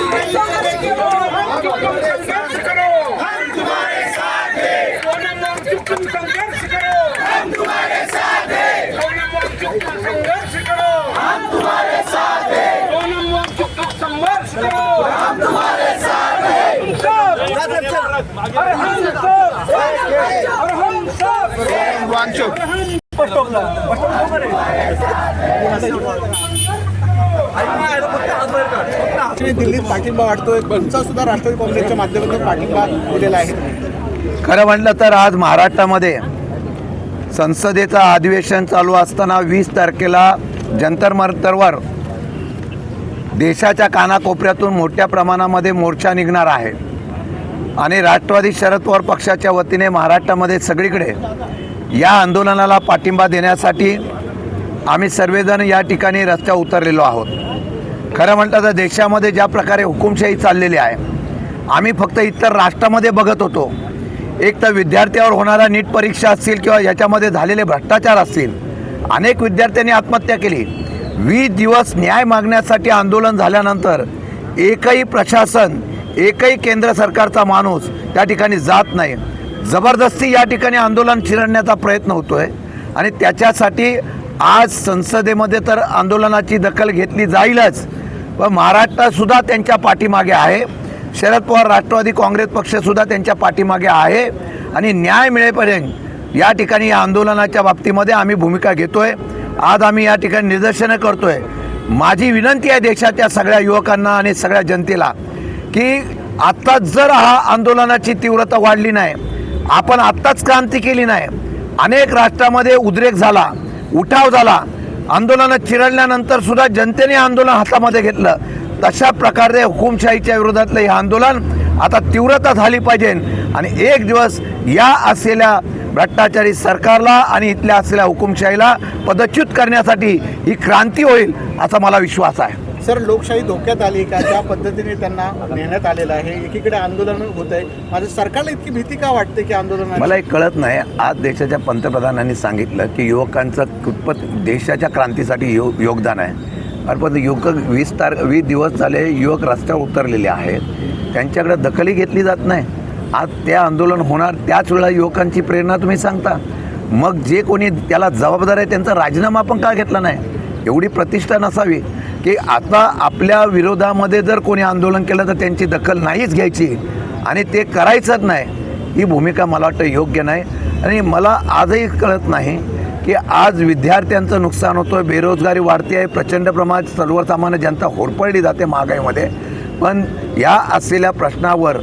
संघर्ष करो, हम तुम्हारे साथ हैं। सोनम वांगचुक संघर्ष करो, हम तुम्हारे साथ हैं। सोनम वांगचुक संघर्ष करो, हम तुम्हारे साथ हैं। सोनम वांगचुक संघर्ष करो, हम तुम्हारे साथ हैं। अरे हम सब, अरे हम सब वांगचुक दिल्लीत पाठिंबा वाटतोय, तुमचा सुद्धा राष्ट्रवादी काँग्रेसच्या माध्यमातून पाठिंबा दिलेला आहे। खरं म्हटलं तर आज महाराष्ट्रामध्ये संसदेचं अधिवेशन चालू असताना 20 तारखेला जंतर मंतरवर देशाच्या कानाकोपऱ्यातून मोठ्या प्रमाणामध्ये मोर्चा निघणार आहे आणि राष्ट्रवादी शरद पवार पक्षाच्या वतीने महाराष्ट्रामध्ये सगळीकडे या आंदोलनाला पाठिंबा देण्यासाठी आम्ही सर्वजण या ठिकाणी रस्त्यावर उतरलेलो आहोत। खरं म्हटलं तर देशामध्ये ज्या प्रकारे हुकुमशाही चाललेली आहे, आम्ही फक्त इतर राष्ट्रामध्ये बघत होतो। एक तर विद्यार्थ्यावर होणारा नीट परीक्षा असतील किंवा याच्यामध्ये झालेले भ्रष्टाचार असतील, अनेक विद्यार्थ्यांनी आत्महत्या केली। 20 दिवस न्याय मागण्यासाठी आंदोलन झाल्यानंतर एकही प्रशासन, एकही केंद्र सरकारचा माणूस त्या ठिकाणी जात नाही। जबरदस्ती या ठिकाणी आंदोलन चिरडण्याचा प्रयत्न होतोय आणि त्याच्यासाठी आज संसदेमध्ये तर आंदोलनाची दखल घेतली जाईलच, पण महाराष्ट्रासुद्धा त्यांच्या पाठीमागे आहे। शरद पवार राष्ट्रवादी काँग्रेस पक्षसुद्धा त्यांच्या पाठीमागे आहे आणि न्याय मिळेपर्यंत या ठिकाणी या आंदोलनाच्या बाबतीमध्ये आम्ही भूमिका घेतोय। आज आम्ही या ठिकाणी निदर्शनं करतोय। माझी विनंती आहे देशाच्या सगळ्या युवकांना आणि सगळ्या जनतेला की आत्ताच जर हा आंदोलनाची तीव्रता वाढली नाही, आपण आत्ताच क्रांती केली नाही, अनेक राष्ट्रामध्ये उद्रेक झाला, उठाव झाला, आंदोलनं चिरडल्यानंतर सुद्धा जनतेने आंदोलन हातामध्ये घेतलं, तशा प्रकारे हुकुमशाहीच्या विरोधातलं हे आंदोलन आता तीव्रता झाली पाहिजे आणि एक दिवस या असलेल्या भ्रष्टाचारी सरकारला आणि इथल्या असलेल्या हुकुमशाहीला पदच्युत करण्यासाठी ही क्रांती होईल असा मला विश्वास आहे। सर, लोकशाही धोक्यात आली का? ज्या पद्धतीने त्यांना नेण्यात आलेलं आहे, एकीकडे आंदोलन होत आहे, माझ्या सरकारला इतकी भीती का वाटते की आंदोलन? मला एक कळत नाही। आज देशाच्या पंतप्रधानांनी सांगितलं की युवकांचं कितपत देशाच्या क्रांतीसाठी योगदान आहे, पण 20 दिवस झाले युवक रस्त्यावर उतरलेले आहेत, त्यांच्याकडे दखलही घेतली जात नाही। आज ते आंदोलन होणार, त्याच वेळेला युवकांची प्रेरणा तुम्ही सांगता, मग जे कोणी त्याला जबाबदार आहे त्यांचा राजीनामा पण का घेतला नाही? एवढी प्रतिष्ठा नसावी की आता आपल्या विरोधामध्ये जर कोणी आंदोलन केलं तर त्यांची दखल नाहीच घ्यायची आणि ते करायचंच नाही, ही भूमिका मला वाटतं योग्य नाही। आणि मला आजही कळत नाही की आज विद्यार्थ्यांचं नुकसान होतं आहे, बेरोजगारी वाढते आहे, प्रचंड प्रमाणात सर्वसामान्य जनता होरपळली जाते महागाईमध्ये, पण या असलेल्या प्रश्नावर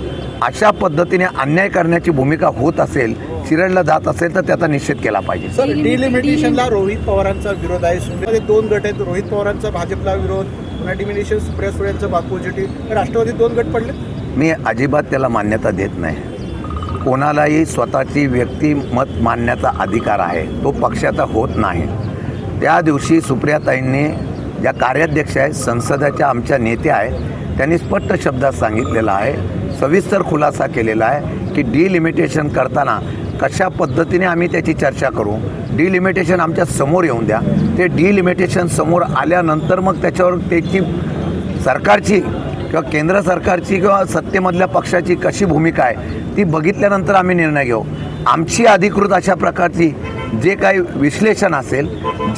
अशा पद्धतीने अन्याय करण्याची भूमिका होत असेल, चिरडला जात असेल तर त्याचा निषेध केला पाहिजे। सर, डिलिमिटेशनला रोहित पवारांचा विरोध आहे। सुप्रियामध्ये 2 गट आहेत, रोहित पवारांचा भाजपला विरोध, पुन्हा डिमिनिशन सुप्रिया सुळेंचा पॉझिटिव्ह, राष्ट्रवादी 2 गट पडले। मी अजिबात त्याला मान्यता देत नाही। कोणालाही स्वतःची व्यक्तिमत मांडण्याचा अधिकार आहे, तो पक्षाचा होत नाही। त्या दिवशी सुप्रियाताईंनी, ज्या कार्याध्यक्ष आहेत, संसदेच्या आमच्या नेत्या आहेत, त्यांनी स्पष्ट शब्दात सांगितलेलं आहे, सविस्तर खुलासा केलेला आहे की डिलिमिटेशन करताना कशा पद्धतीने आम्ही त्याची चर्चा करू, डिलिमिटेशन आमच्या समोर येऊन द्या, ते डिलिमिटेशन समोर आल्यानंतर मग त्याच्यावर त्याची सरकारची किंवा केंद्र सरकारची किंवा सत्तेमधल्या पक्षाची कशी भूमिका आहे ती बघितल्यानंतर आम्ही निर्णय घेऊ। आमची अधिकृत अशा प्रकारची जे काही विश्लेषण असेल,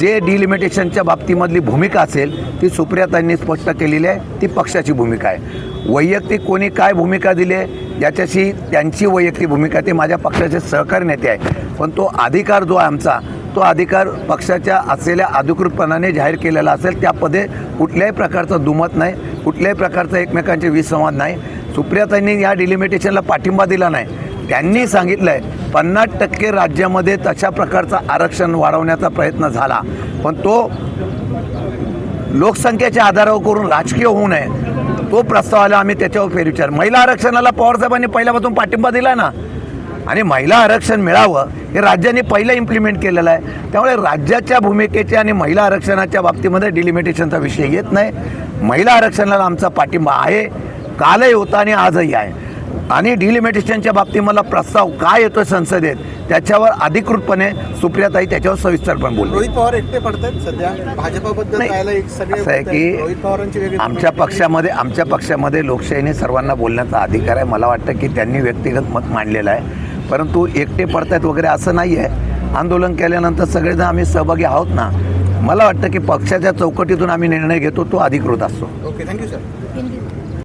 जे डिलिमिटेशनच्या बाबतीमधली भूमिका असेल ती सुप्रियाताईंनी स्पष्ट केलेली आहे, ती पक्षाची भूमिका आहे। वैयक्तिक कोणी काय भूमिका दिली आहे याच्याशी त्यांची वैयक्तिक भूमिका, ते माझ्या पक्षाचे सहकारी नेते आहे, पण तो अधिकार जो आहे आमचा, तो अधिकार पक्षाच्या असलेल्या अधिकृतपणाने जाहीर केलेला असेल, त्यामध्ये कुठल्याही प्रकारचं दुमत नाही, कुठल्याही प्रकारचा एकमेकांचे विसंवाद नाही। सुप्रियाताईंनी या डिलिमिटेशनला पाठिंबा दिला नाही, त्यांनी सांगितलं आहे 50% राज्यामध्ये तशा प्रकारचं आरक्षण वाढवण्याचा प्रयत्न झाला, पण तो लोकसंख्येच्या आधारावर करून राजकीय होऊ नये, तो प्रस्ताव आला, आम्ही त्याच्यावर फेरविचार। महिला आरक्षणाला पवारसाहेबांनी पहिल्यापासून पाठिंबा दिला ना, आणि महिला आरक्षण मिळावं हे राज्यांनी पहिलं इम्प्लिमेंट केलेलं आहे, त्यामुळे राज्याच्या भूमिकेच्या आणि महिला आरक्षणाच्या बाबतीमध्ये डिलिमिटेशनचा विषय येत नाही। महिला आरक्षणाला आमचा पाठिंबा आहे, कालही होता आणि आजही आहे। आणि डिलिमिटेशनच्या बाबतीत मला प्रस्ताव काय येतो संसदेत त्याच्यावर अधिकृतपणे सुप्रियाताई त्याच्यावर सविस्तरपणे बोलले. रोहित पवार एकटे पडतात सध्या भाजपाबद्दल नाही, पाहायला एक सगळे असं आहे की रोहित पवारांची वेगळी आमच्या पक्षामध्ये लोकशाहीने सर्वांना बोलण्याचा अधिकार आहे. मला वाटतं की त्यांनी व्यक्तिगत मत मांडलेलं आहे, परंतु एकटे पडतायत वगैरे असं नाही आहे. आंदोलन केल्यानंतर सगळेजण आम्ही सहभागी आहोत ना. मला वाटतं की पक्षाच्या चौकटीतून आम्ही निर्णय घेतो तो अधिकृत असतो. Okay, thank you sir.